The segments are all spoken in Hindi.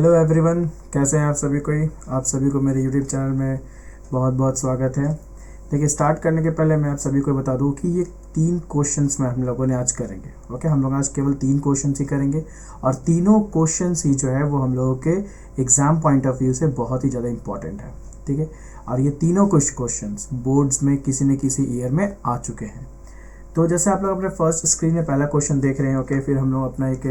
हेलो एवरीवन, कैसे हैं आप सभी आप सभी को मेरे यूट्यूब चैनल में बहुत बहुत स्वागत है। देखिए, स्टार्ट करने के पहले मैं आप सभी को बता दूं कि ये 3 क्वेश्चंस में हम लोगों ने आज करेंगे। ओके, हम लोग आज केवल 3 क्वेश्चंस ही करेंगे और तीनों क्वेश्चंस ही जो है वो हम लोगों के एग्ज़ाम पॉइंट ऑफ व्यू से बहुत ही ज़्यादा इंपॉर्टेंट है। ठीक है, और ये तीनों कुछ क्वेश्चंस बोर्ड्स में किसी न किसी ईयर में आ चुके हैं। तो जैसे आप लोग अपने फर्स्ट स्क्रीन में पहला क्वेश्चन देख रहे हैं। ओके, फिर हम लोग अपना एक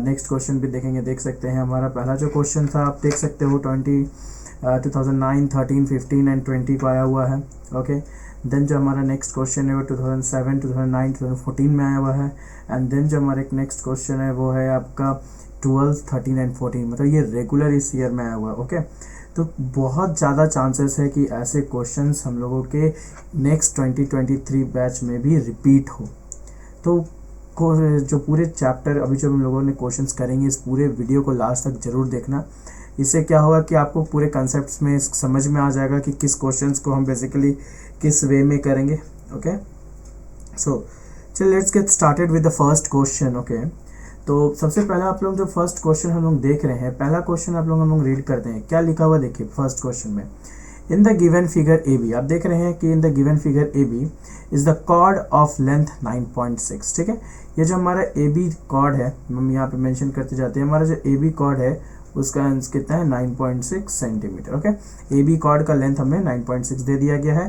नेक्स्ट क्वेश्चन भी देखेंगे। देख सकते हैं हमारा पहला जो क्वेश्चन था, आप देख सकते हो 2009, 13, 15 एंड 20 को आया हुआ है। ओके, देन जो हमारा नेक्स्ट क्वेश्चन है वो 2007, 2009, 2014 में आया हुआ है। एंड देन जो हमारा एक नेक्स्ट क्वेश्चन है वो है आपका 12, 13 एंड 14, मतलब ये रेगुलर इस ईयर में आया हुआ है। ओके, तो बहुत ज़्यादा चांसेस है कि ऐसे क्वेश्चंस हम लोगों के नेक्स्ट 2023 बैच में भी रिपीट हो। तो जो पूरे चैप्टर अभी जो हम लोगों ने क्वेश्चंस करेंगे, इस पूरे वीडियो को लास्ट तक जरूर देखना। इससे क्या होगा कि आपको पूरे कंसेप्ट्स में समझ में आ जाएगा कि किस क्वेश्चंस को हम बेसिकली किस वे में करेंगे। ओके, सो चल let's get started with the first question. Okay, तो सबसे पहला आप लोग जो फर्स्ट क्वेश्चन हम लोग देख रहे हैं, पहला क्वेश्चन आप लोग रीड करते हैं। क्या लिखा हुआ देखिए फर्स्ट क्वेश्चन में, in the given figure A B. आप देख रहे हैं कि in the given figure A B is the chord of length 9.6। ठीक है, ये जो हमारा ए बी कॉर्ड है, हम यहाँ पे मेंशन करते जाते हैं। हमारा जो ए बी कॉर्ड है उसका कितना है, 9.6 centimetre. Okay, A B chord का लेंथ हमें 9.6 दे दिया गया है।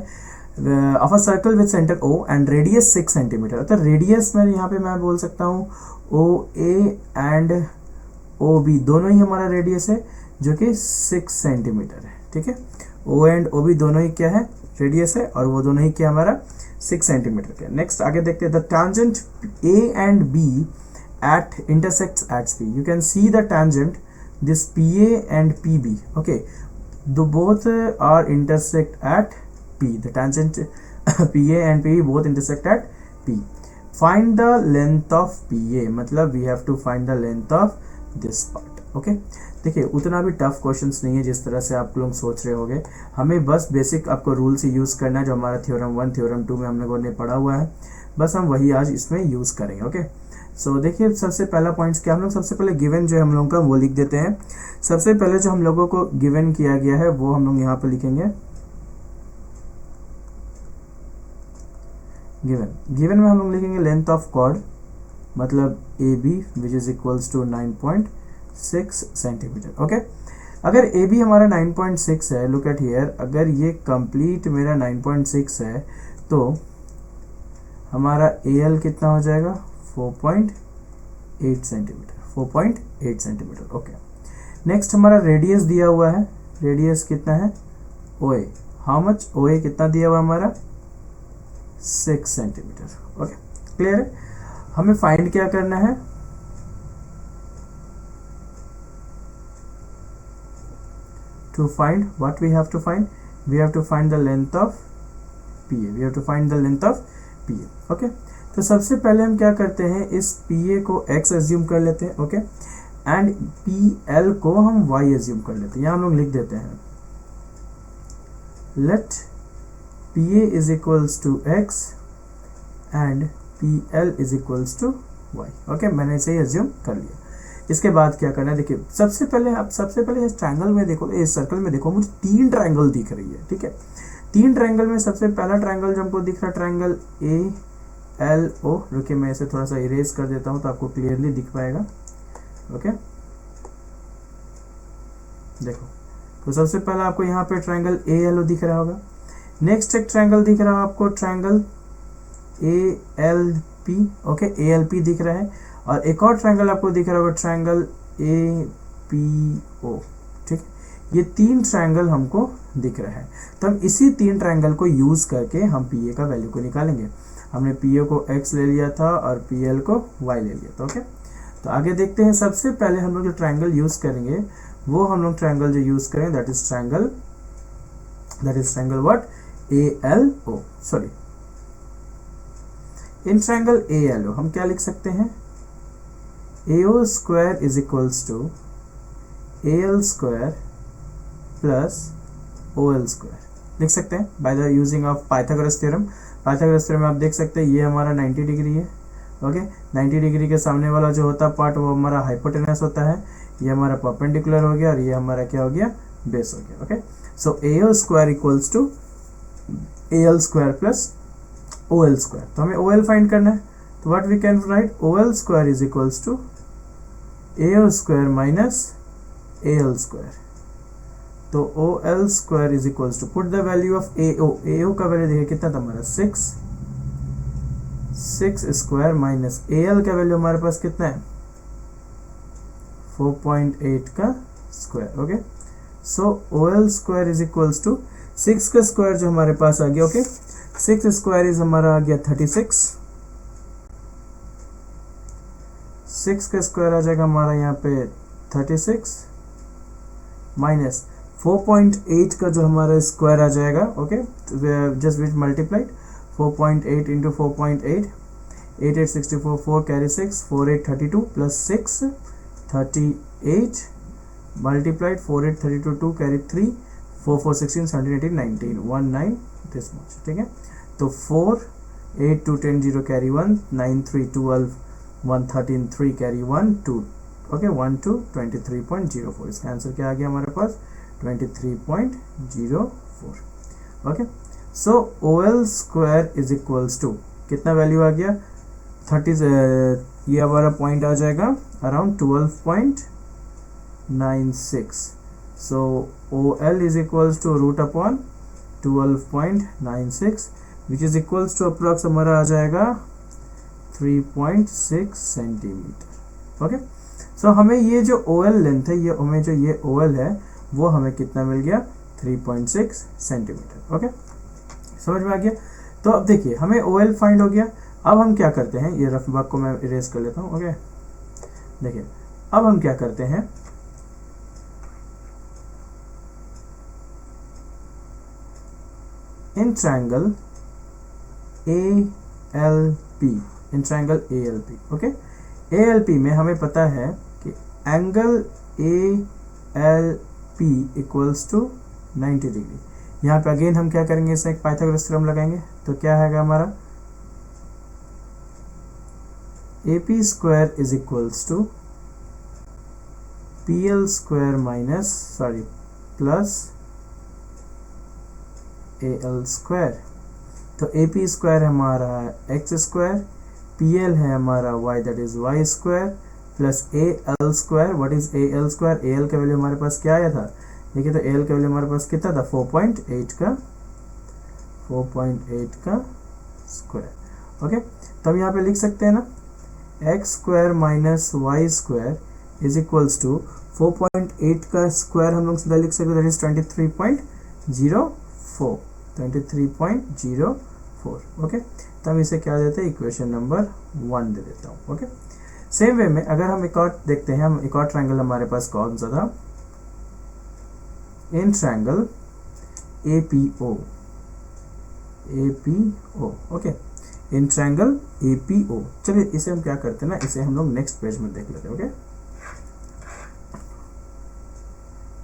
Of a circle with centre O and radius 6 centimetre. तो रेडियस में यहाँ पे मैं बोल सकता हूँ ओ ए एंड ओ बी दोनों ही हमारा रेडियस है जो कि 6 सेंटीमीटर है। ठीक है, ओ एंड ओ बी दोनों ही क्या है, रेडियस है, और वो दोनों ही क्या हमारा 6 सेंटीमीटर के। नेक्स्ट आगे देखते हैं, the tangent A and B at intersects at P. You can see the tangent this PA and PB. Okay, the both are intersect at P. The tangent PA and PB both intersect at P. Find the length of PA, मतलब we have to find the length of this part. Okay, देखिए उतना भी टफ क्वेश्चंस नहीं है जिस तरह से आप लोग सोच रहे होंगे। हमें बस बेसिक आपको रूल्स ही यूज़ करना है जो हमारा थ्योरम 1, थ्योरम 2 में हम लोगों ने पढ़ा हुआ है, बस हम वही आज इसमें यूज़ करेंगे। ओके, सो देखिए सबसे पहला पॉइंट्स क्या, हम लोग सबसे पहले गिवन जो है हम लोगों का वो लिख देते हैं। सबसे पहले जो हम लोगों को गिवन किया गया है वो हम लोग यहाँ पर लिखेंगे। गिवन में हम लोग लिखेंगे लेंथ ऑफ कॉर्ड, मतलब A B which is equals to 9.6 centimetre. Okay, अगर ए बी हमारा 9.6 है, लुक एट हियर, अगर ये कंप्लीट मेरा 9.6 है तो हमारा ए एल कितना हो जाएगा, 4.8 सेंटीमीटर। 4.8 सेंटीमीटर। ओके, नेक्स्ट हमारा रेडियस दिया हुआ है, रेडियस कितना है, ओ ए, हाउ मच, ओ ए कितना दिया हुआ हमारा, 6 सेंटीमीटर। ओके, क्लियर है। हमें फाइंड क्या करना है, to find what we have to find, we have to find the length of PA, we have to find the length of PA. okay, तो सबसे पहले हम क्या करते हैं, इस PA को x एज्यूम कर लेते हैं। ओके, एंड PL को हम y एज्यूम कर लेते हैं। यहाँ हम लोग लिख देते हैं let PA is equals to x and PL is equals to y. Okay, मैंने इसे एज्यूम कर लिया। इसके बाद क्या करना है, देखिए सबसे पहले इस ट्रायंगल में देखो, इस सर्कल में देखो, मुझे 3 ट्रायंगल दिख रही है। ठीक है, 3 ट्रायंगल में सबसे पहला ट्रायंगल जो हमको दिख रहा है, ट्रायंगल ए एल ओ। रुकिए मैं इसे थोड़ा सा इरेज कर देता हूँ तो आपको क्लियरली दिख पाएगा। ओके, देखो, तो सबसे पहला आपको यहाँ पे ट्रायंगल ए एल ओ दिख रहा होगा। नेक्स्ट एक ट्रायंगल दिख रहा है आपको, triangle A L P. Okay, A L P दिख रहा है, और एक और ट्रायंगल आपको दिख रहा होगा, ट्रायंगल ए पी ओ। ठीक, ये 3 ट्रायंगल हमको दिख रहा है। तो हम इसी 3 ट्रायंगल को यूज करके हम पी ए का वैल्यू को निकालेंगे। हमने पी ए को x ले लिया था और पी एल को y ले लिया था। ओके, तो आगे देखते हैं। सबसे पहले हम लोग जो ट्रायंगल यूज करेंगे वो हम लोग ट्रायंगल जो यूज करेंगे that is triangle what, A L O. Sorry, in triangle A L O हम क्या लिख सकते हैं, AO square is equals to AL square plus OL square लिख सकते हैं by the using of Pythagoras theorem. Pythagoras theorem में आप देख सकते हैं ये हमारा 90 डिग्री है। ओके, 90 डिग्री के सामने वाला जो होता है पार्ट वो हमारा हाइपोटेनस होता है, ये हमारा परपेंडिकुलर हो गया और ये हमारा क्या हो गया, बेस हो गया। Okay, so AO square equals to AL square plus OL square. तो हमें OL फाइंड करना है, तो what we can write, OL square is equals to AO square minus AL square. तो OL square is equals to, put the value of AO का वैल्यू देखिए कितना था हमारा 6 स्क्वायर माइनस AL का वैल्यू हमारे पास कितना है 4.8 का square. Okay, so OL square is equals to 6 का स्क्वायर जो हमारे पास आ गया। ओके, 6 स्क्वायर इज हमारा आ गया 36, 6 का स्क्वायर आ जाएगा हमारा यहाँ पे 36 माइनस 4.8 का जो हमारा स्क्वायर आ जाएगा। Okay, just which multiplied 4.8 into 4.8, 8 8 64, 4 carry 6, 4 8 32 plus 6 38 multiplied 4 8 32 2 carry 3, 4 4 16 17 18 19 19 this much. ठीक है, तो 4 8 2 10 0 कैरी 1, 9 3 12 1 13 3 कैरी 1 2। ओके, 1 2 23.04। इसका आंसर क्या आ गया हमारे पास 23.04। Okay, so OL square is equals to कितना वैल्यू आ गया 30, ये हमारा पॉइंट आ जाएगा around 12.96। So OL is equals to root upon 12.96 which is equals to approx हमारा आ जाएगा 3.6 सेंटीमीटर। ओके, सो हमें ये जो OL लेंथ है, ये हमें जो ये OL है वो हमें कितना मिल गया 3.6 सेंटीमीटर। ओके, समझ में आ गया। तो अब देखिए हमें OL फाइंड हो गया। अब हम क्या करते हैं, ये रफ भाग को मैं इरेज कर लेता हूँ। ओके, देखिए अब हम क्या करते हैं, in triangle ALP, in triangle ALP। Okay, ALP में हमें पता है कि angle ALP equals to 90 degree. यहाँ पे अगेन हम क्या करेंगे, इसे एक पाइथागोरस थ्योरम लगाएंगे। तो क्या है हमारा AP square is equals to PL square minus plus AL square. तो AP स्क्वायर हमारा है x स्क्वायर, PL है हमारा y that is y square plus AL square. What is AL square, AL का वैल्यू हमारे पास क्या आया था, देखिए तो AL का वैल्यू हमारे पास कितना था 4.8 का स्क्वायर। ओके, तो हम यहाँ पे लिख सकते हैं ना x square minus y square is equals to 4.8 का स्क्वायर हम लोग सीधा लिख सकते हैं दैट इज 23.04। ओके, तो हम इसे क्या देते हैं, इक्वेशन नंबर 1 दे देता हूँ। ओके, सेम वे में अगर हम एक और देखते हैं, हम एक और ट्रायंगल हमारे पास कौन सा था, in triangle APO। Okay, in triangle APO। चलिए इसे हम क्या करते हैं ना, इसे हम लोग नेक्स्ट पेज में देख लेते हैं। ओके,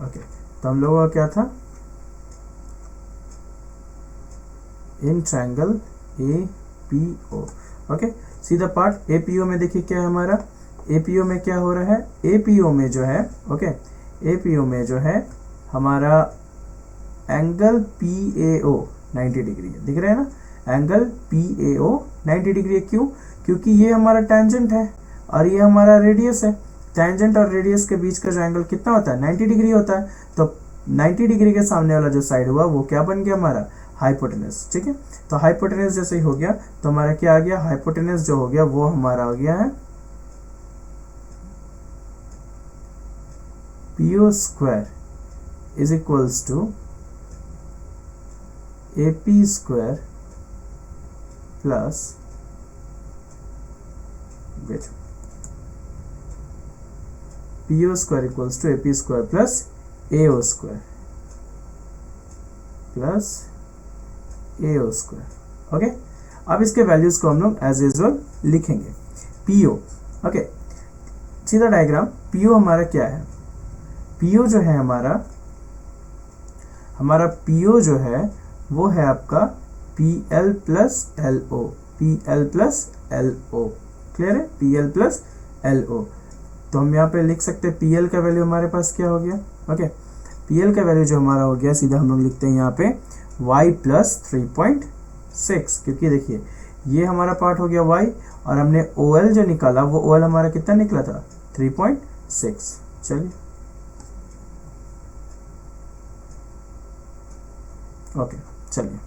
ओके, तो हम लोगों का क्या था, इन ट्रायंगल APO। ओके, सीधा पार्ट APO में देखिए क्या है हमारा, APO में क्या हो रहा है, APO में जो है, ओके, APO में जो है हमारा एंगल PAO 90 डिग्री है, दिख रहा है ना, एंगल PAO 90 डिग्री है। क्यों, क्योंकि ये हमारा टेंजेंट है और ये हमारा रेडियस है। टेंजेंट और रेडियस के बीच का जो एंगल कितना होता है 90 डिग्री होता है। तो 90 डिग्री के सामने वाला जो साइड हुआ वो क्या बन गया हमारा हाइपोटेनस। ठीक है, तो हाइपोटेनस जैसे ही हो गया तो हमारा क्या आ गया, हाइपोटेनस जो हो गया वो हमारा हो गया है PO square is equals to AP square plus PO square equals to AP square plus AO square plus AO square. Okay, अब इसके वैल्यूज को हम लोग एज यूजुअल लिखेंगे। PO, ओके, सीधा डायग्राम, PO हमारा क्या है, PO जो है हमारा PO जो है वो है आपका PL plus LO, PL plus LO, clear है, PL प्लस LO। तो हम यहाँ पे लिख सकते हैं पी एल का वैल्यू हमारे पास क्या हो गया, ओके, पी एल का वैल्यू जो हमारा हो गया सीधा हम लोग लिखते हैं यहाँ पे y प्लस 3.6, क्योंकि देखिए ये हमारा पार्ट हो गया y और हमने OL जो निकाला वो OL हमारा कितना निकला था 3.6। चलिए ओके, चलिए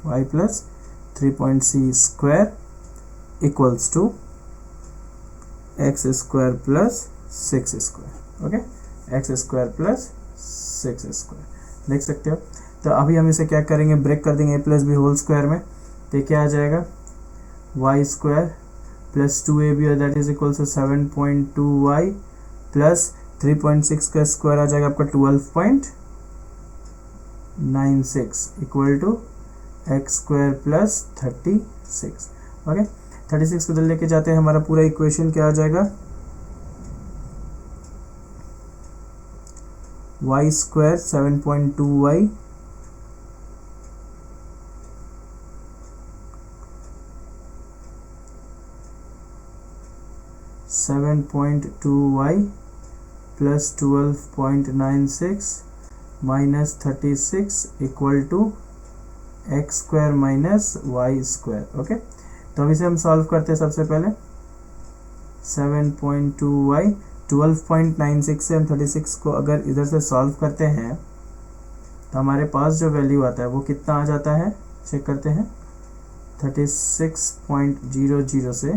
y plus 3.c square equals to x square plus 6 square, okay, x square plus 6 square देख सकते हो। तो अभी हम इसे क्या करेंगे, ब्रेक कर देंगे a plus b whole square में, तो क्या आ जाएगा y स्क्वायर प्लस 2ab और that is equal to 7.2y plus 3.6 का स्क्वायर आ जाएगा आपका 12.96 equal to x square plus 36, okay. 36 को लेके जाते हैं, हमारा पूरा इक्वेशन क्या आ जाएगा, y square 7.2y plus 12.96 minus 36 equal to x square minus y square, okay. तो अब इसे हम सॉल्व करते हैं। सबसे पहले 7.2y 12.96 से हम 36 को अगर इधर से सॉल्व करते हैं तो हमारे पास जो वैल्यू आता है वो कितना आ जाता है, चेक करते हैं। 36.00 से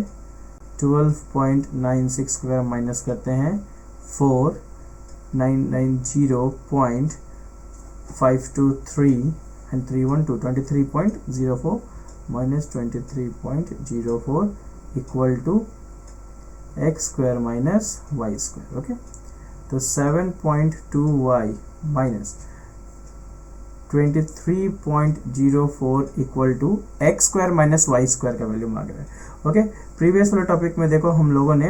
12.96 को अगर माइनस करते हैं 4990.523 and 312 23.04 minus 23.04 equal to x square minus y square, okay। तो 7.2y minus 23.04 equal to x square minus y square का वैल्यू मांग रहा है, ओके। प्रीवियस वाले टॉपिक में देखो हम लोगों ने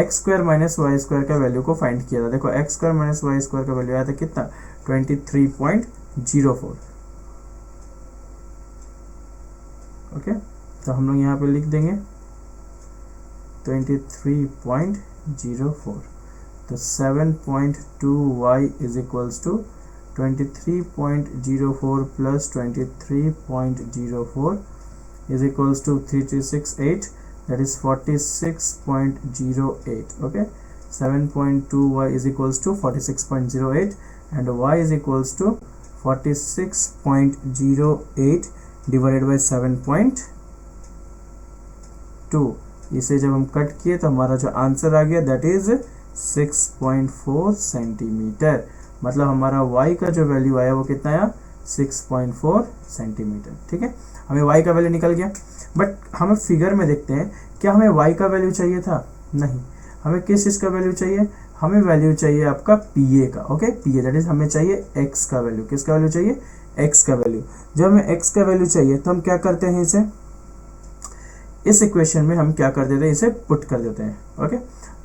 x square minus y square का वैल्यू को फाइंड किया था। देखो x square minus y square का वैल्यू आया था कितना, 23.04, ओके। तो हम लोग यहाँ पे लिख देंगे 23.04। तो 7.2y is equals to 23.04 plus 23.04 is equals to 3368, that is 46.08, okay। 7.2y is equals to 46.08 and y is equals to 46.08 divided by 7.2। इसे जब हम कट किए तो हमारा जो आंसर आ गया दैट इज 6.4 सेंटीमीटर। मतलब हमारा y का जो वैल्यू आया वो कितना आया, 6.4 सेंटीमीटर, ठीक है। हमें y का वैल्यू निकल गया, बट हमें फिगर में देखते हैं क्या हमें y का वैल्यू चाहिए था, नहीं। हमें किस चीज़ का वैल्यू चाहिए, हमें वैल्यू चाहिए आपका पी ए का, okay. P A that is हमें चाहिए x का वैल्यू, किसका वैल्यू चाहिए, x का वैल्यू। जब हमें x का वैल्यू चाहिए तो हम क्या करते हैं, इसे इस इक्वेशन में हम क्या कर देते हैं, इसे पुट कर देते हैं, ओके।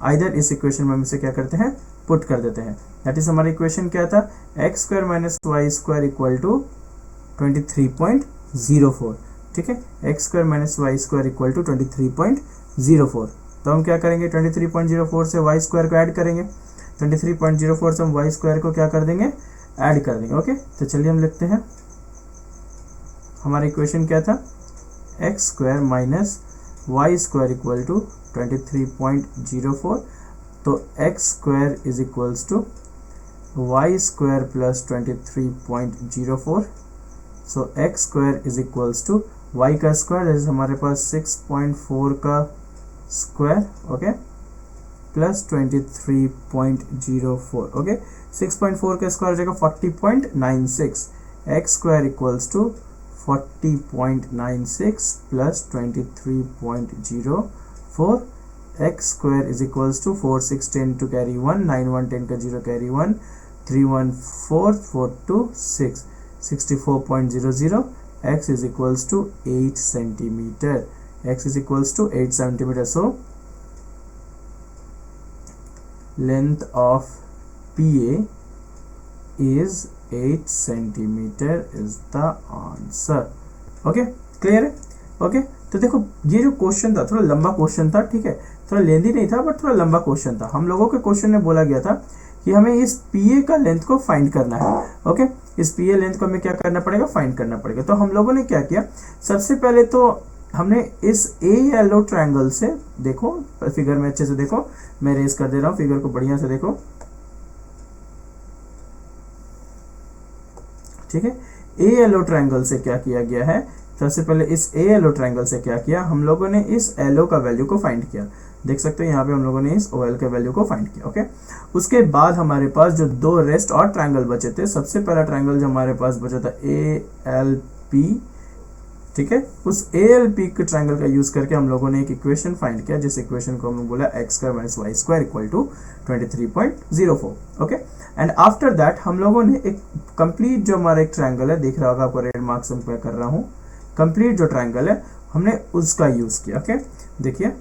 आइदर इस इक्वेशन में हम इसे क्या करते हैं, पुट कर देते हैं। दैट इज हमारा इक्वेशन क्या था, x square minus y square equal to 23.04, ठीक है। X square minus y square equal to 23.04। तो हम क्या करेंगे, 23.04 से वाई स्क्वायर को ऐड करेंगे, 23.04 से हम वाई स्क्वायर को क्या कर देंगे, ऐड कर देंगे, ओके। तो चलिए हम लिखते हैं, हमारा इक्वेशन क्या था, x square minus y square equal to 23.04। तो x square is equals to y square plus 23.04। So x square is equals to y का स्क्वायर जैसे हमारे पास 6.4 का स्क्वायर, ओके, प्लस 23.04, ओके। 6.4 का स्क्वायर हो जाएगा 40.96। X square equals to 40.96 plus 23.04। x square is equals to 4 6 10 to carry 1 9 1 10 का 0 carry 1 3 1 4 4 2 6 64.00। x is equals to 8 centimeter, x is equals to 8 centimeter। so length of PA is 8 centimetre is the answer. Okay, clear है? ओके, तो देखो ये जो क्वेश्चन था थोड़ा लंबा क्वेश्चन था, ठीक है, थोड़ा लेंदी नहीं था बट थोड़ा लंबा क्वेश्चन था। हम लोगों के क्वेश्चन में बोला गया था कि हमें इस पीए का लेंथ को फाइंड करना है। ओके, इस पीए लेंथ को हमें क्या करना पड़ेगा, फाइंड करना पड़ेगा। तो हम लोगों ने क्या किया, सबसे पहले तो हमने इस ए येलो ट्रायंगल से, देखो फिगर में अच्छे से देखो, मैं रेस कर दे रहा हूँ फिगर को, बढ़िया से देखो, ठीक है। ए येलो ट्रायंगल से क्या किया गया है, सबसे पहले इस ए येलो ट्रायंगल से क्या किया, हम लोगों ने इस एलो का वैल्यू को फाइंड किया। देख सकते हो यहाँ पे हम लोगों ने इस ओ एल के वैल्यू को फाइंड किया। ओके, उसके बाद हमारे पास जो दो रेस्ट और ट्रायंगल बचे थे, सबसे पहला ट्रायंगल जो हमारे पास बचा था ए एल पी, ठीक है, उस ए एल पी के ट्रायंगल का यूज करके हम लोगों ने एक इक्वेशन फाइंड किया, जिस इक्वेशन को हमने बोला x square minus y square equal to 23.04। Okay, and after that हम लोगों ने एक कंप्लीट जो हमारा एक ट्रायंगल है, दिख रहा होगा आपको रेड मार्क्स मैं कर रहा हूँ, कंप्लीट जो ट्रायंगल है हमने उसका यूज किया। ओके, देखिए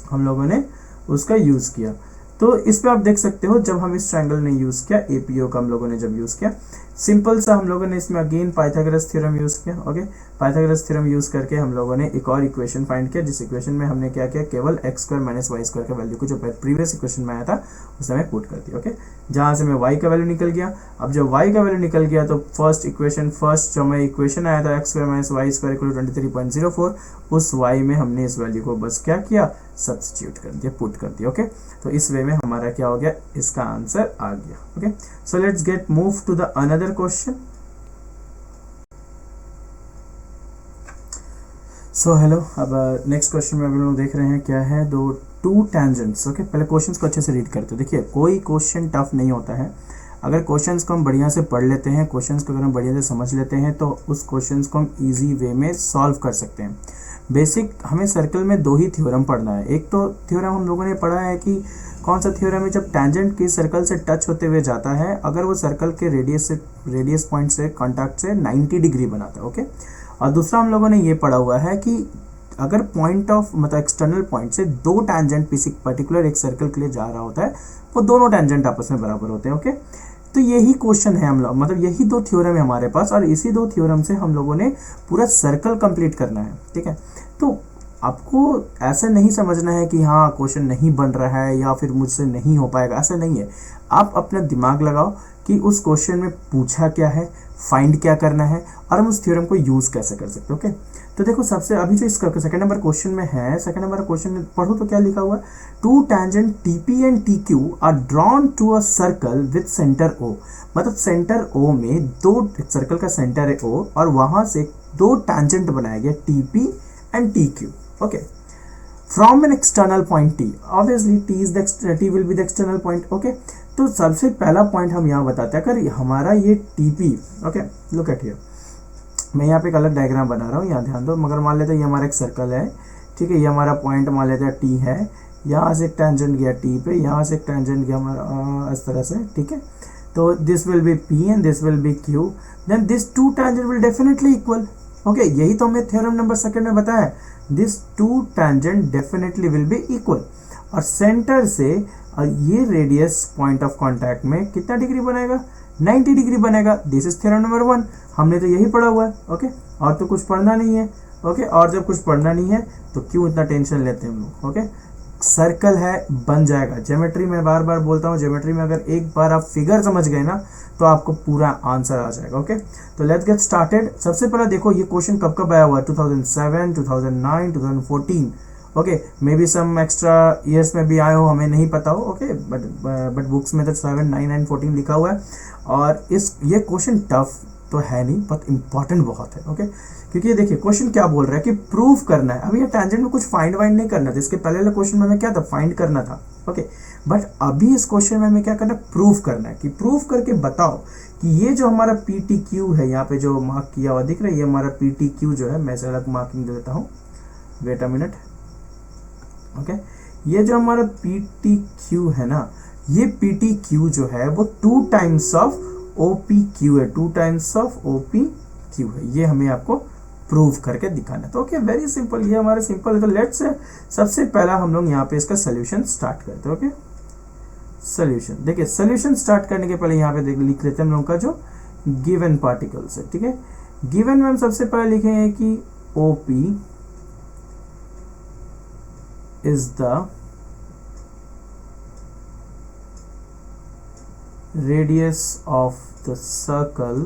हम लोगों ने उसका यूज किया। तो इस पे आप देख सकते हो, जब हम इस ट्रायंगल ने यूज किया, एपीओ का हम लोगों ने जब यूज किया, सिंपल सा हम लोगों ने इसमें अगेन पाइथागोरस थ्योरम यूज किया। ओके, पाइथागोरस थ्योरम यूज करके हम लोगों ने एक और इक्वेशन फाइंड किया, जिस इक्वेशन में हमने क्या किया, केवल x square minus y square का वैल्यू को जो प्रीवियस इक्वेशन में आया था उसे हमें पुट कर दिया। ओके, जहां से हमें वाई का वैल्यू निकल गया। अब जब वाई का वैल्यू निकल गया तो फर्स्ट जो हमें इक्वेशन आया था x square minus y square equal to 23.04, उस वाई में हमने इस वैल्यू को बस क्या किया, सब्स्टिट्यूट कर दिया, पुट कर दिया। ओके, तो इस वे में हमारा क्या हो गया, इसका आंसर आ गया। Okay, so let's get move to the another question. So hello, अब नेक्स्ट क्वेश्चन में हम लोग देख रहे हैं क्या है, दो टू टेंजेंट्स। ओके, पहले क्वेश्चंस को अच्छे से रीड करते हैं। देखिए कोई क्वेश्चन टफ नहीं होता है, अगर क्वेश्चंस को हम बढ़िया से पढ़ लेते हैं, क्वेश्चंस को अगर हम बढ़िया से समझ लेते हैं तो उस क्वेश्चंस को हम इजी वे में सॉल्व कर सकते हैं। बेसिक हमें सर्कल में दो ही थ्योरम पढ़ना है। एक तो थ्योरम हम लोगों ने पढ़ा है कि कौन सा थ्योरम है, जब टेंजेंट की सर्कल से टच होते हुए जाता है, अगर वो सर्कल के रेडियस पॉइंट से कॉन्टैक्ट से 90 डिग्री बनाता है। ओके, और दूसरा हम लोगों ने ये पढ़ा हुआ है कि अगर पॉइंट ऑफ मतलब एक्सटर्नल पॉइंट से दो टेंजेंट किसी पर्टिकुलर एक सर्कल के लिए जा रहा होता है, वो दोनों टेंजेंट आपस में बराबर होते हैं। ओके, तो यही क्वेश्चन है हम लोग, मतलब यही दो थ्योरम है हमारे पास, और इसी दो थ्योरम से हम लोगों ने पूरा सर्कल कंप्लीट करना है। ठीक है, तो आपको ऐसा नहीं समझना है कि हाँ क्वेश्चन नहीं बन रहा है या फिर मुझसे नहीं हो पाएगा, ऐसा नहीं है। आप अपना दिमाग लगाओ कि उस क्वेश्चन में पूछा क्या है, फाइंड क्या करना है, और हम उस थ्योरम को यूज कैसे कर सकते हैं। ओके, तो देखो सबसे अभी जो इसका सेकंड नंबर क्वेश्चन में है, सेकंड नंबर क्वेश्चन पढ़ो तो क्या लिखा हुआ है, two tangent TP and TQ are drawn to a circle with centre O. मतलब सेंटर ओ में दो, सर्कल का सेंटर है ओ, और वहां से दो टेंजेंट बनाया गया TP and TQ. Okay, from an external point T, obviously T will be the external point. Okay, तो सबसे पहला पॉइंट हम यहाँ बताते हैं, अगर हमारा ये TP, okay look at here, मैं यहाँ पे एक अलग डायग्राम बना रहा हूँ, यहाँ ध्यान दो, मगर मान लेते हैं ये हमारा एक सर्कल है, ठीक है, ये हमारा पॉइंट मान लेते हैं टी है, यहाँ से एक टेंजेंट गया टी पे, यहाँ से एक टेंजेंट गया हमारा इस तरह से, ठीक है, तो this will be P and this will be Q, then this two tangent will definitely equal. Okay, यही तो हमें थ्योरम नंबर सेकंड में बताया है, this two tangent definitely will be equal, और सेंटर से और ये रेडियस पॉइंट ऑफ कांटेक्ट में कितना डिग्री बनेगा, 90 डिग्री बनेगा। दिस इज थ्योरम नंबर 1, हमने तो यही पढ़ा हुआ है। ओके, और तो कुछ पढ़ना नहीं है। ओके, और जब कुछ पढ़ना नहीं है तो क्यों इतना टेंशन लेते हैं हम लोग। ओके, सर्कल है, बन जाएगा। ज्योमेट्री में बार बार बोलता हूँ, ज्योमेट्री में अगर एक बार आप फिगर समझ गए ना तो आपको पूरा आंसर आ जाएगा। ओके, तो लेट्स गेट स्टार्टेड। सबसे पहले देखो ये क्वेश्चन कब कब आया हुआ है, 2007, 2009, 2014। Okay, maybe some extra years में भी आए हो, हमें नहीं पता हो। ओके, बट बुक्स में तो 7, 9 एंड 14 लिखा हुआ है, और ये क्वेश्चन टफ तो है नहीं, बट इंपॉर्टेंट बहुत है। ओके, क्योंकि ये देखिए क्वेश्चन क्या बोल रहा है कि प्रूव करना है। अभी ये टेंजेंट में कुछ फाइंड वाइंड नहीं करना था, इसके पहले वाले क्वेश्चन में हमें क्या था, फाइंड करना था। ओके, बट अभी इस क्वेश्चन में हमें क्या करना है, प्रूव करना है, कि प्रूव करके बताओ कि ये जो हमारा पी टी क्यू है, यहाँ पे जो मार्क किया हुआ दिख रहा है, ये हमारा पी टी क्यू जो है, मैं इसे अलग मार्किंग दे देता हूँ, वेट अ मिनट। ओके, ये जो हमारा पी टी क्यू है ना, ये पी टी क्यू जो है वो 2 times of O P Q है, 2 times of O P Q है। ये हमें आपको प्रूव करके दिखाना है। तो ओके, वेरी सिंपल, ये हमारा सिंपल है। तो लेट्स सबसे पहला हम लोग यहाँ पे इसका सोल्यूशन स्टार्ट करते हैं। Okay, solution. देखिए सोल्यूशन स्टार्ट करने के पहले यहाँ पे लिख लेते हैं हम लोगों का जो गिवन पार्टिकल्स है, ठीक है। गिवन में हम सबसे पहले लिखेंगे कि OP is the radius of the circle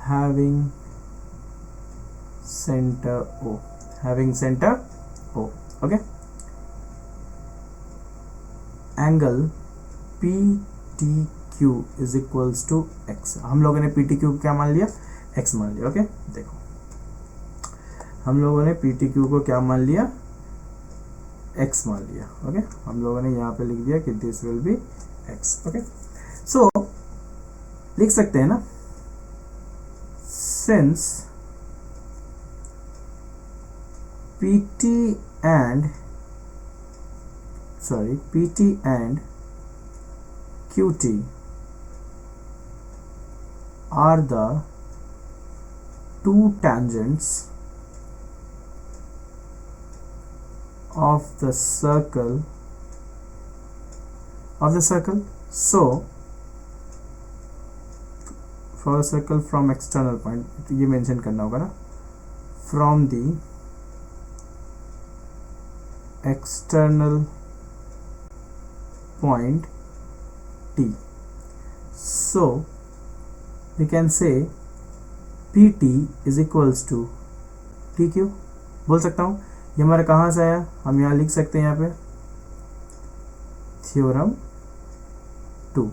having center O, okay। angle PTQ is equals to x। हम लोगों ने PTQ क्या मान लिया, x मान लिया, ओके। देखो हम लोगों ने PTQ को क्या मान लिया, x मान लिया, ओके। हम लोगों ने यहाँ पे लिख दिया कि this will be x, okay. So लिख सकते हैं ना, since PT and QT are the two tangents of the circle, so for a circle from external point, ये मेंशन करना होगा ना, from the external point T, so we can say PT is equals to TQ। बोल सकता हूँ ये हमारा कहाँ से आया, हम यहाँ लिख सकते हैं यहाँ पे थ्योरम 2,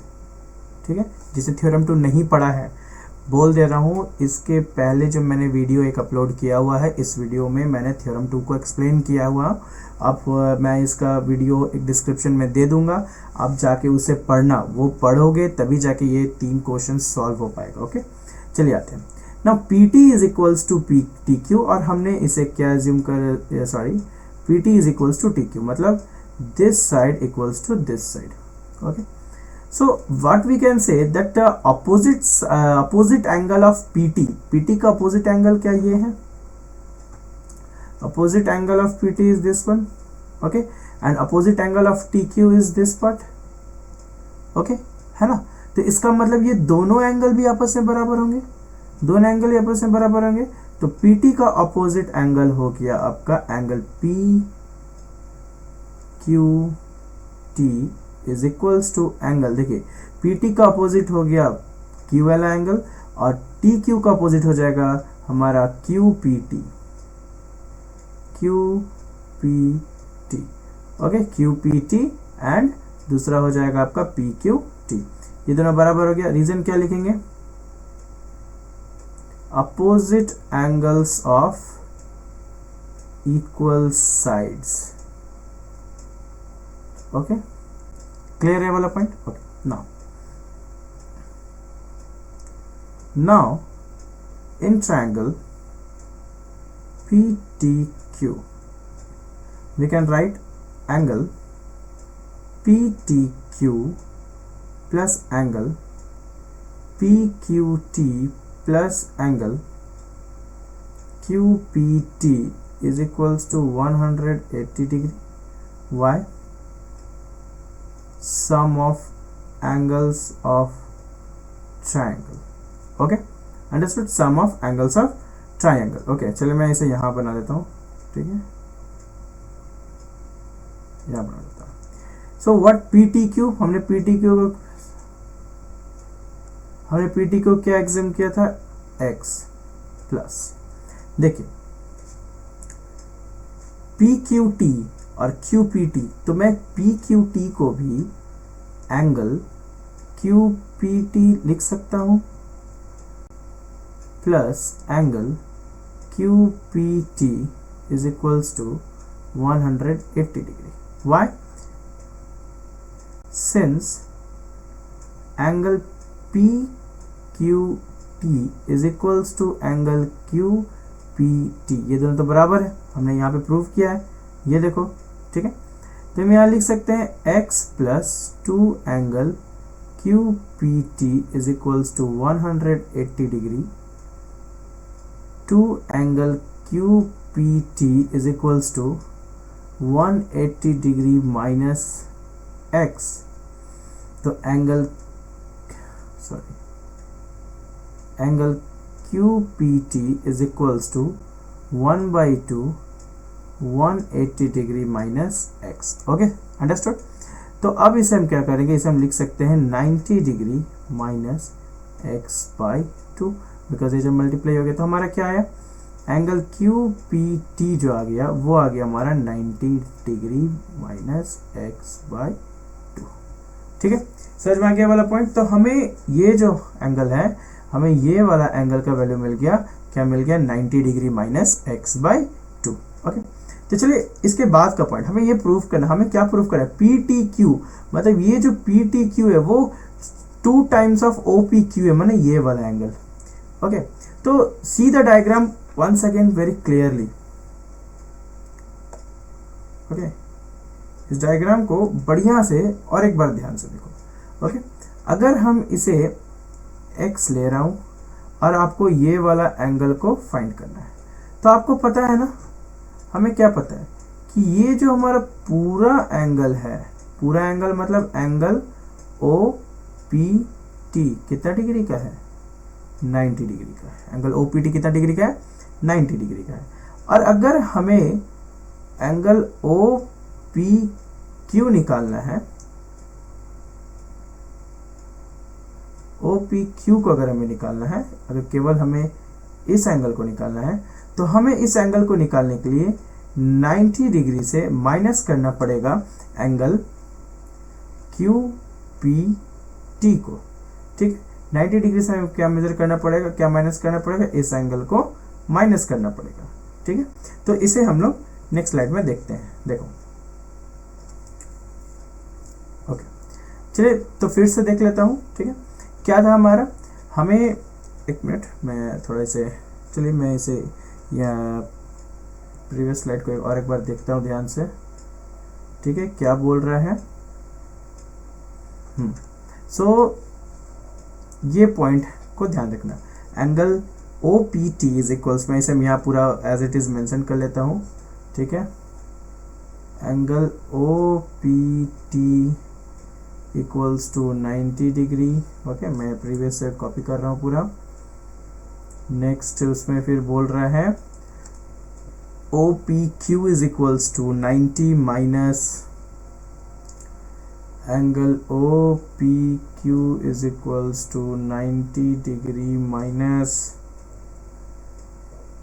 ठीक है। जिसे थ्योरम 2 नहीं पढ़ा है बोल दे रहा हूँ, इसके पहले जो मैंने वीडियो एक अपलोड किया हुआ है, इस वीडियो में मैंने थ्योरम 2 को एक्सप्लेन किया हुआ। अब मैं इसका वीडियो एक डिस्क्रिप्शन में दे दूंगा, आप जाके उसे पढ़ना, वो पढ़ोगे तभी जाके ये 3 क्वेश्चन सॉल्व हो पाएगा, ओके। चलिए आते हैं ना, PT is equals to TQ, और हमने इसे क्या एज्यूम कर, PT is equals to TQ, मतलब this side equals to this side, okay. So what we can say that the opposite angle of PT का opposite angle क्या ये है, opposite angle of PT is this one, okay, and opposite angle of TQ is this part, okay, है ना। तो इसका मतलब ये दोनों एंगल भी आपस में बराबर होंगे, दोनों एंगल आपस में बराबर होंगे, तो PT का opposite एंगल हो गया आपका angle PQT is equals to angle, देखिए PT का अपोजिट हो गया Q वाला एंगल, और TQ का अपोजिट हो जाएगा हमारा QPT, ओके, QPT, एंड दूसरा हो जाएगा आपका PQT। ये दोनों बराबर हो गया। रीजन क्या लिखेंगे, opposite angles of equal sides, okay. Clear है वाला point, okay. Now in triangle PTQ we can write angle PTQ plus angle PQT plus angle QPT is equals to 180 degree. Why? Sum of angles of triangle, okay, understood, sum of angles of triangle, okay। चलिए मैं इसे यहाँ बना देता हूँ, ठीक है, यहाँ बना देता हूँ। सो व्हाट PTQ, हमने PTQ को क्या एग्जाम किया था, x प्लस, देखिए PQT और QPT, तो मैं PQT को भी एंगल QPT लिख सकता हूं plus angle QPT is equals to 180 degree. Why? Since angle PQT is equals to angle QPT, ये दोनों तो बराबर है, हमने यहाँ पे प्रूव किया है, ये देखो, ठीक है। तो हम यहाँ लिख सकते हैं x plus 2 angle QPT is equals to 180 degree, 2 angle QPT P T is equals to 180 degree minus x, तो angle Q P T is equals to 1/2 180 degree minus x. Okay, understood. तो अब इसे हम क्या करेंगे, इसे हम लिख सकते हैं 90 degree minus x by 2, because ये जब मल्टीप्लाई हो गया तो हमारा क्या आया, एंगल क्यू पी टी जो आ गया वो आ गया हमारा 90 डिग्री माइनस एक्स बाई 2। ठीक है, समझ में आ गया वाला पॉइंट। तो हमें ये जो एंगल है, हमें ये वाला एंगल का वैल्यू मिल गया, क्या मिल गया, 90 degree minus x by 2। Okay, तो चलिए इसके बाद का पॉइंट हमें ये प्रूफ करना, हमें क्या प्रूफ करना है, पी टी क्यू, मतलब ये जो पी टी क्यू है वो 2 times of O P Q है, माने ये वाला एंगल। ओके, तो see the diagram once again very clearly. Okay, इस डायग्राम को बढ़िया से और एक बार ध्यान से देखो। ओके, अगर हम इसे x ले रहा हूं और आपको ये वाला एंगल को फाइंड करना है, तो आपको पता है ना, हमें क्या पता है कि ये जो हमारा पूरा एंगल है, पूरा एंगल मतलब एंगल ओ पी टी कितना डिग्री का है, 90 डिग्री का है। एंगल ओ पी टी कितना डिग्री का है, 90 डिग्री का है। और अगर हमें एंगल ओ पी क्यू निकालना है, ओ पी क्यू को अगर हमें निकालना है, अगर केवल हमें इस एंगल को निकालना है, तो हमें इस एंगल को निकालने के लिए 90 डिग्री से माइनस करना पड़ेगा एंगल क्यू पी टी को। ठीक, 90 डिग्री से हमें क्या मेजर करना पड़ेगा, क्या माइनस करना पड़ेगा, इस एंगल को माइनस करना पड़ेगा। ठीक है, तो इसे हम लोग नेक्स्ट स्लाइड में देखते हैं। देखो, ओके, चलिए तो फिर से देख लेता हूँ। ठीक है, क्या था हमारा, हमें एक मिनट, मैं थोड़ा इसे, चलिए मैं इसे या प्रीवियस स्लाइड को और एक बार देखता हूँ ध्यान से। ठीक है, क्या बोल रहा है, सो ये पॉइंट को ध्यान रखना, angle O P T is equals, मैं इसे यहाँ पूरा एज इट इज मेंशन कर लेता हूँ। ठीक है, angle O P T equals to 90 degree. Okay, मैं प्रीवियस से कॉपी कर रहा हूँ पूरा। नेक्स्ट उसमें फिर बोल रहा है O P Q is equals to 90 minus angle O P Q is equals to 90 degree minus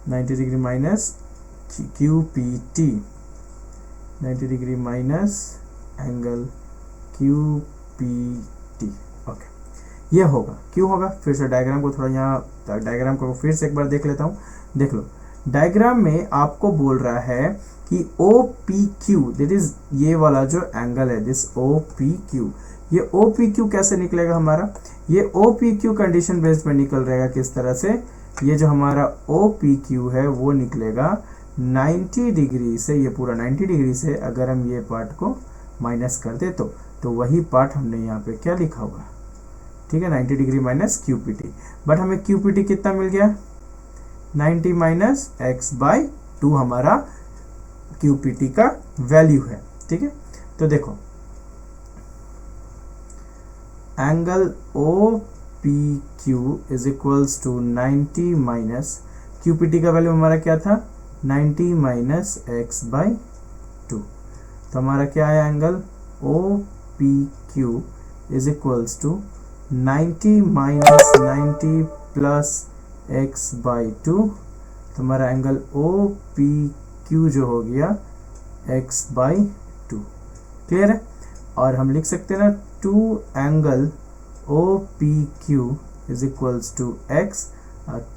90 degree minus Q P T, 90 degree minus angle Q P T. Okay, ये होगा, क्यों होगा, फिर से डायग्राम को थोड़ा यहाँ, डायग्राम को फिर से एक बार देख लेता हूँ। देख लो, डायग्राम में आपको बोल रहा है कि O P Q, that is ये वाला जो एंगल है, दिस ओ पी क्यू, ये ओ पी क्यू कैसे निकलेगा हमारा, ये O P Q condition based में निकल रहेगा। किस तरह से, ये जो हमारा ओ पी क्यू है वो निकलेगा 90 डिग्री से, ये पूरा 90 डिग्री से अगर हम ये पार्ट को माइनस कर दे तो वही पार्ट हमने यहाँ पे क्या लिखा हुआ। ठीक है, 90 degree minus Q P T, but हमें क्यू पी टी कितना मिल गया, 90 माइनस एक्स बाई 2 हमारा क्यू पी टी का वैल्यू है। ठीक है, तो देखो angle O P Q is equals to 90 minus Q P T का वैल्यू हमारा क्या था, 90 माइनस एक्स बाई 2, तो हमारा क्या है, angle O P Q is equals to 90 minus 90 plus x by 2, तो हमारा एंगल ओ पी क्यू जो हो गया एक्स बाई 2। क्लियर है, और हम लिख सकते हैं ना, 2 angle O P Q is equals to x,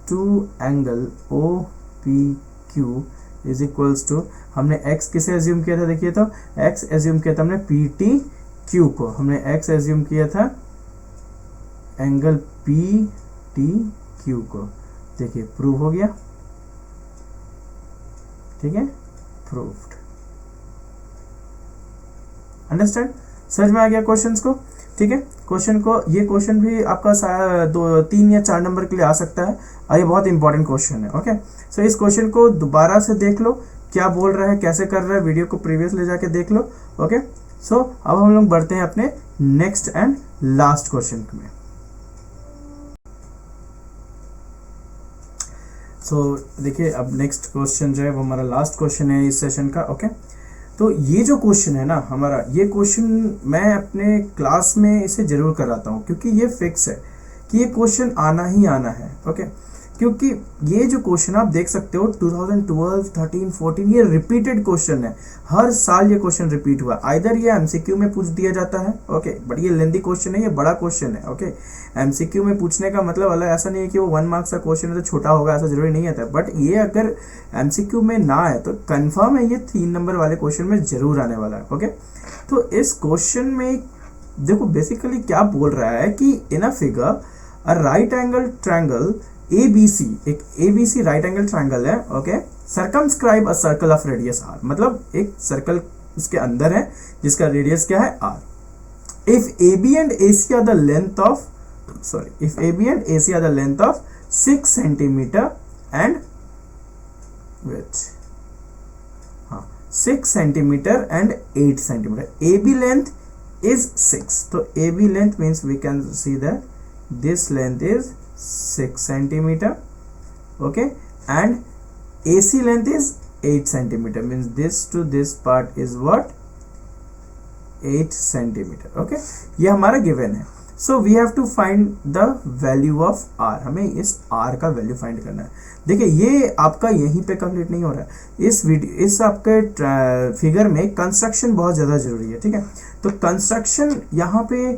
2 angle O P Q is equals to, हमने x किसे एज्यूम किया था, देखिए तो x एज्यूम किया था हमने पी टी क्यू को, हमने x एज्यूम किया था एंगल पी टी क्यू को। देखिए प्रूव हो गया। ठीक है, प्रूव्ड। अंडरस्टैंड, समझ में आ गया क्वेश्चंस को। ठीक है, क्वेश्चन को, ये क्वेश्चन भी आपका 3 या 4 नंबर के लिए आ सकता है और ये बहुत इंपॉर्टेंट क्वेश्चन है। ओके, सो इस क्वेश्चन को दोबारा से देख लो, क्या बोल रहा है, कैसे कर रहा है, वीडियो को प्रीवियस ले जाके देख लो। ओके, सो अब हम लोग बढ़ते हैं अपने नेक्स्ट एंड लास्ट क्वेश्चन में। सो देखिए, अब नेक्स्ट क्वेश्चन जो है वो हमारा लास्ट क्वेश्चन है इस सेशन का। ओके, तो ये जो क्वेश्चन है ना हमारा, ये क्वेश्चन मैं अपने क्लास में इसे जरूर कराता हूँ, क्योंकि ये फिक्स है कि ये क्वेश्चन आना ही आना है। ओके, क्योंकि ये जो क्वेश्चन आप देख सकते हो 2012, 13, 14 ये रिपीटेड क्वेश्चन है, हर साल ये क्वेश्चन रिपीट हुआ। आइदर ये एमसीक्यू में पूछ दिया जाता है, ओके, बट ये लेंथी क्वेश्चन है, ये बड़ा क्वेश्चन है। ओके, एमसीक्यू में पूछने का मतलब अलग, ऐसा नहीं है कि वो 1 मार्क्स का क्वेश्चन है तो छोटा होगा, ऐसा जरूरी नहीं आता। बट ये अगर एमसीक्यू में ना आए तो कन्फर्म है ये 3 नंबर वाले क्वेश्चन में जरूर आने वाला है। ओके, तो इस क्वेश्चन में देखो बेसिकली क्या बोल रहा है कि in a figure a right angle triangle ABC, एक ABC राइट एंगल ट्रायंगल है। Okay, circumscribe a circle of radius R, मतलब एक सर्कल इसके अंदर है जिसका रेडियस क्या है R। If AB and AC are the length of, if AB and AC are the length of 6 centimeter and 6 centimeter and 8 centimeter. AB length is 6. So AB length means we can see that this length is 6 centimeter. Okay, and AC length is 8 centimeter, means this to this part is what, 8 centimeter. Okay, ये हमारा गिवन है। So we have to find the value of R, हमें इस R का वैल्यू फाइंड करना है। देखिए ये आपका यहीं पे कंप्लीट नहीं हो रहा है, इस आपके फिगर में कंस्ट्रक्शन बहुत ज़्यादा जरूरी है। ठीक है, तो कंस्ट्रक्शन यहाँ पे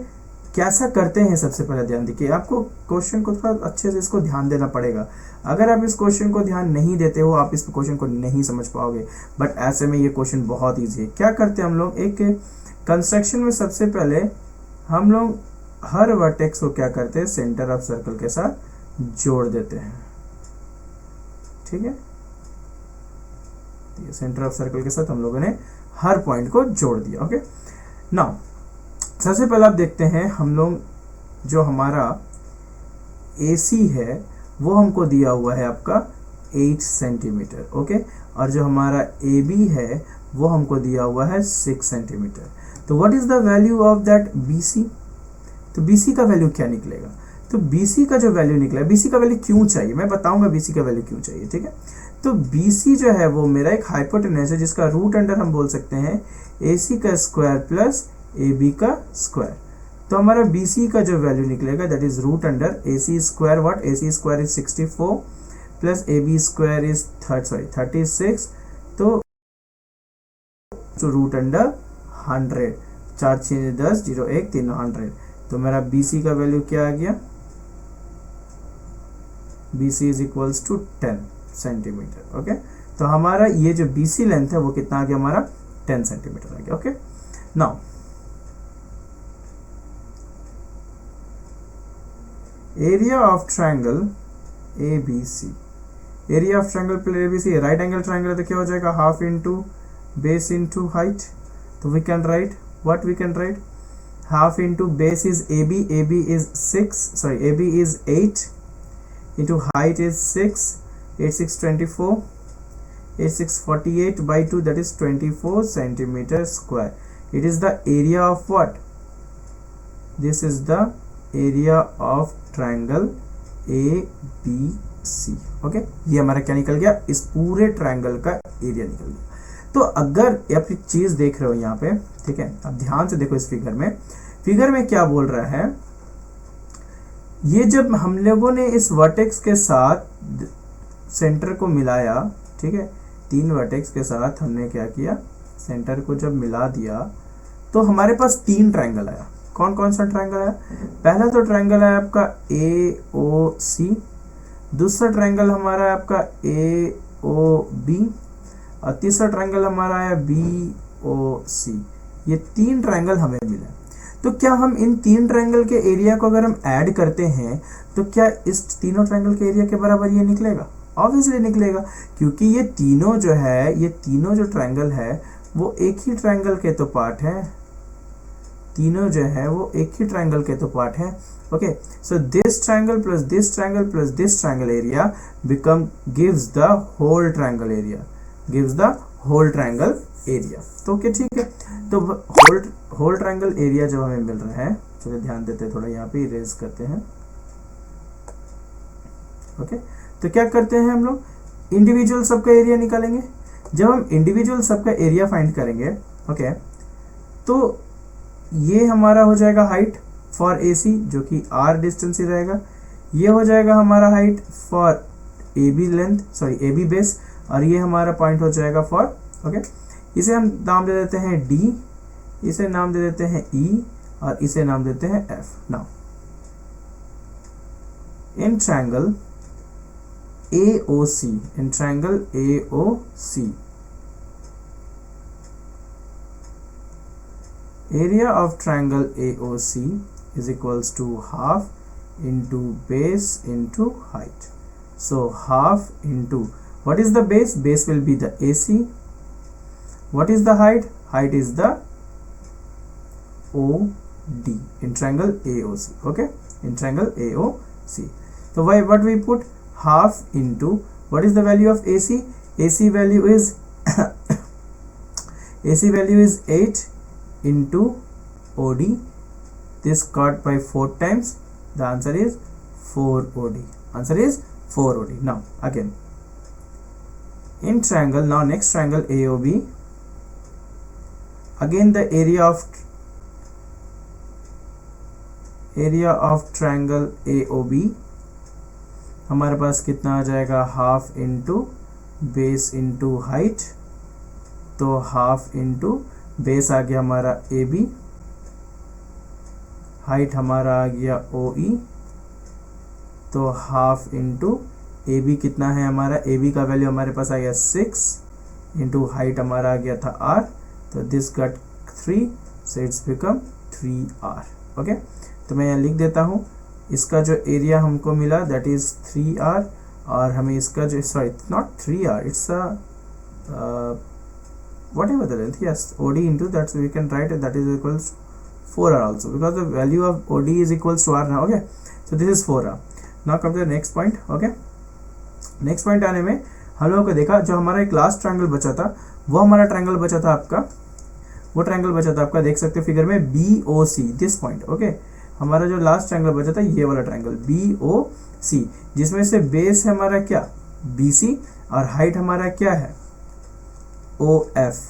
कैसा करते हैं सबसे पहले ध्यान दीजिए। आपको क्वेश्चन को थोड़ा अच्छे से इसको ध्यान देना पड़ेगा। अगर आप इस क्वेश्चन को ध्यान नहीं देते हो आप इस क्वेश्चन को नहीं समझ पाओगे, बट ऐसे में ये क्वेश्चन बहुत ईजी है। क्या करते हैं हम लोग, एक कंस्ट्रक्शन में सबसे पहले हम लोग हर वर्टेक्स को क्या करते हैं, सेंटर ऑफ सर्कल के साथ जोड़ देते हैं। ठीक है, सेंटर ऑफ सर्कल के साथ हम लोगों ने हर पॉइंट को जोड़ दिया। ओके, नाउ सबसे पहले आप देखते हैं हम लोग जो हमारा AC है वो हमको दिया हुआ है आपका 8 सेंटीमीटर। ओके, और जो हमारा AB है वो हमको दिया हुआ है 6 सेंटीमीटर। तो what is the value of that BC, तो BC का वैल्यू क्या निकलेगा, तो BC का जो वैल्यू निकला, BC का वैल्यू क्यों चाहिए मैं बताऊंगा BC का वैल्यू क्यों चाहिए। ठीक है, तो BC जो है वो मेरा एक हाइपोटेनस है जिसका रूट अंडर हम बोल सकते हैं AC का स्क्वायर प्लस AB का स्क्वायर। तो हमारा BC का जो वैल्यू निकलेगा that is root under AC square, what AC square is 64 plus AB square is 36, तो रूट अंडर 100, 4 6 10 0 1 3 100। तो मेरा BC का वैल्यू क्या आ गया, BC is equals to 10 centimetre. Okay, तो हमारा ये जो BC लेंथ है वो कितना आ गया, हमारा 10 सेंटीमीटर आ गया। Okay, now area of triangle ABC, area of triangle ABC right angle triangle, तो क्या हो जाएगा, half into base into height. तो we can write what, we can write half into base is AB is 8 into height is 6, 8 6 24, 8 6 48 by 2, that is 24 centimeter square. It is the area of what, this is the area of triangle ABC. Okay, ये हमारा क्या निकल गया, इस पूरे ट्रायंगल का एरिया निकल गया। तो अगर आप एक चीज देख रहे हो यहाँ पे, ठीक है, अब ध्यान से देखो इस फिगर में क्या बोल रहा है, ये जब हम लोगों ने इस वर्टेक्स के साथ सेंटर को मिलाया, ठीक है, 3 वर्टेक्स के साथ हमने क्या किया, सेंटर को जब मिला दिया तो हमारे पास 3 ट्रायंगल आया। कौन कौन सा ट्रायंगल आया, पहला तो ट्रायंगल है आपका AOC, दूसरा ट्रायंगल हमारा है आपका AOB और तीसरा ट्रायंगल हमारा है BOC। ये 3 ट्रायंगल हमें मिले। तो क्या हम इन 3 ट्रायंगल के एरिया को अगर हम ऐड करते हैं तो क्या इस तीनों ट्रायंगल के एरिया के बराबर ये निकलेगा, ऑब्वियसली निकलेगा, क्योंकि ये तीनों जो है, ये तीनों जो ट्रायंगल है वो एक ही ट्रायंगल के तो पार्ट है। तीनों जो है वो एक ही ट्रायंगल के तो पार्ट है। Okay, so this triangle plus this triangle plus this triangle area become gives the whole triangle area, gives the whole triangle area. तो ओके ठीक है, तो होल ट्रायंगल एरिया जब हमें मिल रहा है, चलिए ध्यान देते हैं थोड़ा, यहाँ पे इरेज करते हैं। ओके, तो क्या करते हैं हम लोग, इंडिविजुअल सबका एरिया निकालेंगे। जब हम इंडिविजुअल सबका एरिया फाइंड करेंगे, ओके, तो ये हमारा हो जाएगा हाइट फॉर AC जो कि r डिस्टेंस ही रहेगा, ये हो जाएगा हमारा height for AB length, sorry AB base, और ये हमारा पॉइंट हो जाएगा फॉर, ओके, इसे हम नाम दे देते हैं D, इसे नाम दे देते हैं E, और इसे नाम देते हैं F। Now in triangle AOC, in triangle AOC, area of triangle AOC is equals to half into base into height. So half into, what is the base? Base will be the AC. What is the height? Height is the OD in triangle AOC. Okay, in triangle AOC. So why what we put? Half into, what is the value of AC? AC value is AC value is 8 into OD. This cut by 4 times. The answer is 4 OD. Answer is 4 OD. Now again in triangle, now next triangle AOB, again the area of triangle AOB हमारे पास कितना आ जाएगा, half into base into height. तो हाफ इंटू बेस आ गया हमारा AB, हाइट हमारा आ गया OE, तो हाफ इंटू AB कितना है हमारा, AB का वैल्यू हमारे पास आ गया 6 इंटू हाइट हमारा आ गया था R, तो this got 3, so it's become 3R। ओके, तो मैं यहाँ लिख देता हूँ, इसका जो एरिया हमको मिला दैट इज 3R, और हमें इसका जो, sorry not 3R, it's whatever the length, yes, OD into that, so we can write it, that is equals 4R also, because the value of OD is equals to R now. Okay, so this is 4R. now come to the next point. Okay, next point आने में हम लोगों को देखा, जो हमारा एक लास्ट ट्रायंगल बचा था, वो हमारा ट्रायंगल बचा था आपका, वो ट्रायंगल बचा था आपका, देख सकते हो फिगर में BOC, दिस पॉइंट। ओके, हमारा जो लास्ट ट्रायंगल बचा था ये वाला ट्रायंगल BOC, जिसमें से बेस है हमारा क्या, BC, और हाइट हमारा क्या है, OF।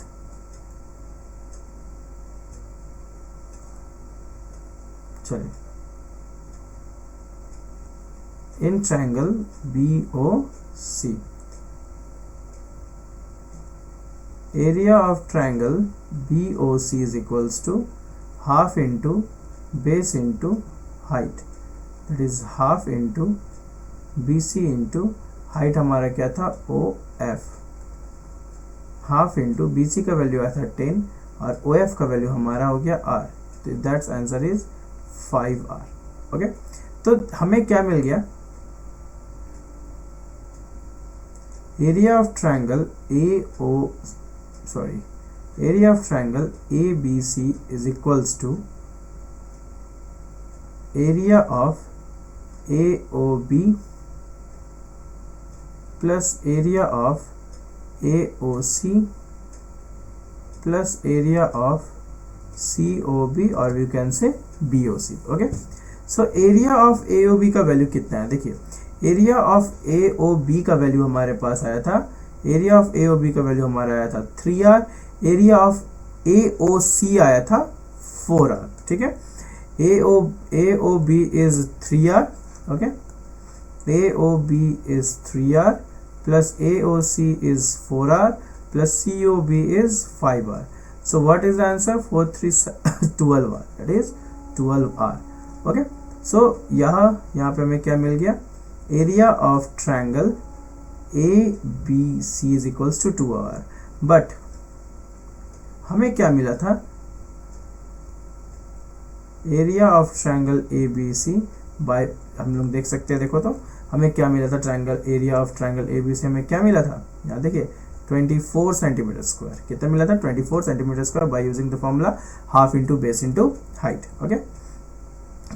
चलिए, in triangle BOC, area of triangle BOC is equals to half into base into height, that is half into BC into height हमारा क्या था, OF, हाफ इंटू BC का वैल्यू आया था 10, और OF का वैल्यू हमारा हो गया R, तो that's answer is 5R। Okay, तो हमें क्या मिल गया, area of triangle area of triangle ABC is equals to area of AOB plus area of AOC plus area of COB, और we can say BOC। Okay, so area of AOB का वैल्यू कितना है, देखिए एरिया ऑफ AOB का वैल्यू हमारे पास आया था, एरिया ऑफ AOB का वैल्यू हमारा आया था 3R, एरिया ऑफ AOC आया था 4R। ठीक है, AOB is 3R, okay, AOB is 3R plus AOC is 4R plus COB is 5R. So what is the answer? 4 3 12R, that is 12R. Okay, so यहाँ पे हमें क्या मिल गया, area of triangle ABC is equals to 2R, but हमें क्या मिला था, area of triangle ABC by, हम लोग देख सकते हैं, देखो तो हमें क्या मिला था, triangle area of triangle ABC हमें क्या मिला था, यहाँ देखिए 24 सेंटीमीटर स्क्वायर। कितना मिला था? 24 centimetre square by using the formula half into base into height. Okay,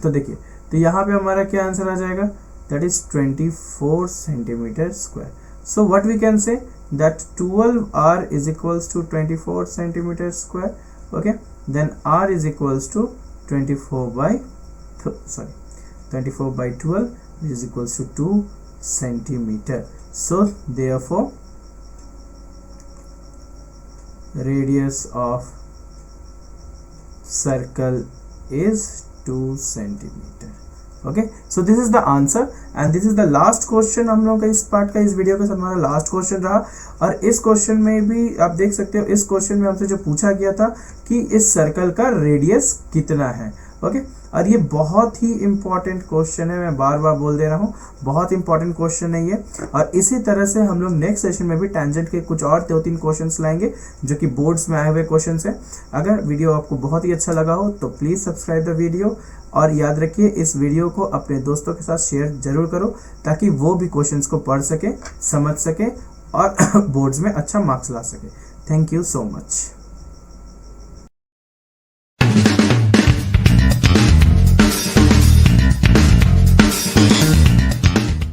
तो देखिए, तो यहाँ पे हमारा क्या आंसर आ जाएगा? That is 24 centimetre square. So what we can say that 12r is equals to 24 centimetre square. Okay, then r is equals to 24 by 12 which is equals to 2 centimeter. So therefore radius of circle is 2 centimeter. Okay, so this is the answer and this is the last question हम लोग का इस पार्ट का, इस वीडियो का हमारा लास्ट क्वेश्चन रहा। और इस क्वेश्चन में भी आप देख सकते हो, इस क्वेश्चन में हमसे जो पूछा गया था कि इस सर्कल का रेडियस कितना है। ओके, और ये बहुत ही इंपॉर्टेंट क्वेश्चन है, मैं बार बार बोल दे रहा हूँ, बहुत इंपॉर्टेंट क्वेश्चन है ये। और इसी तरह से हम लोग नेक्स्ट सेशन में भी टेंजेंट के कुछ और 2-3 क्वेश्चंस लाएंगे जो कि बोर्ड्स में आए हुए क्वेश्चंस हैं। अगर वीडियो आपको बहुत ही अच्छा लगा हो तो प्लीज़ सब्सक्राइब द वीडियो, और याद रखिए इस वीडियो को अपने दोस्तों के साथ शेयर जरूर करो ताकि वो भी क्वेश्चंस को पढ़ सके, समझ सके और बोर्ड्स में अच्छा मार्क्स ला सके। Thank you so much.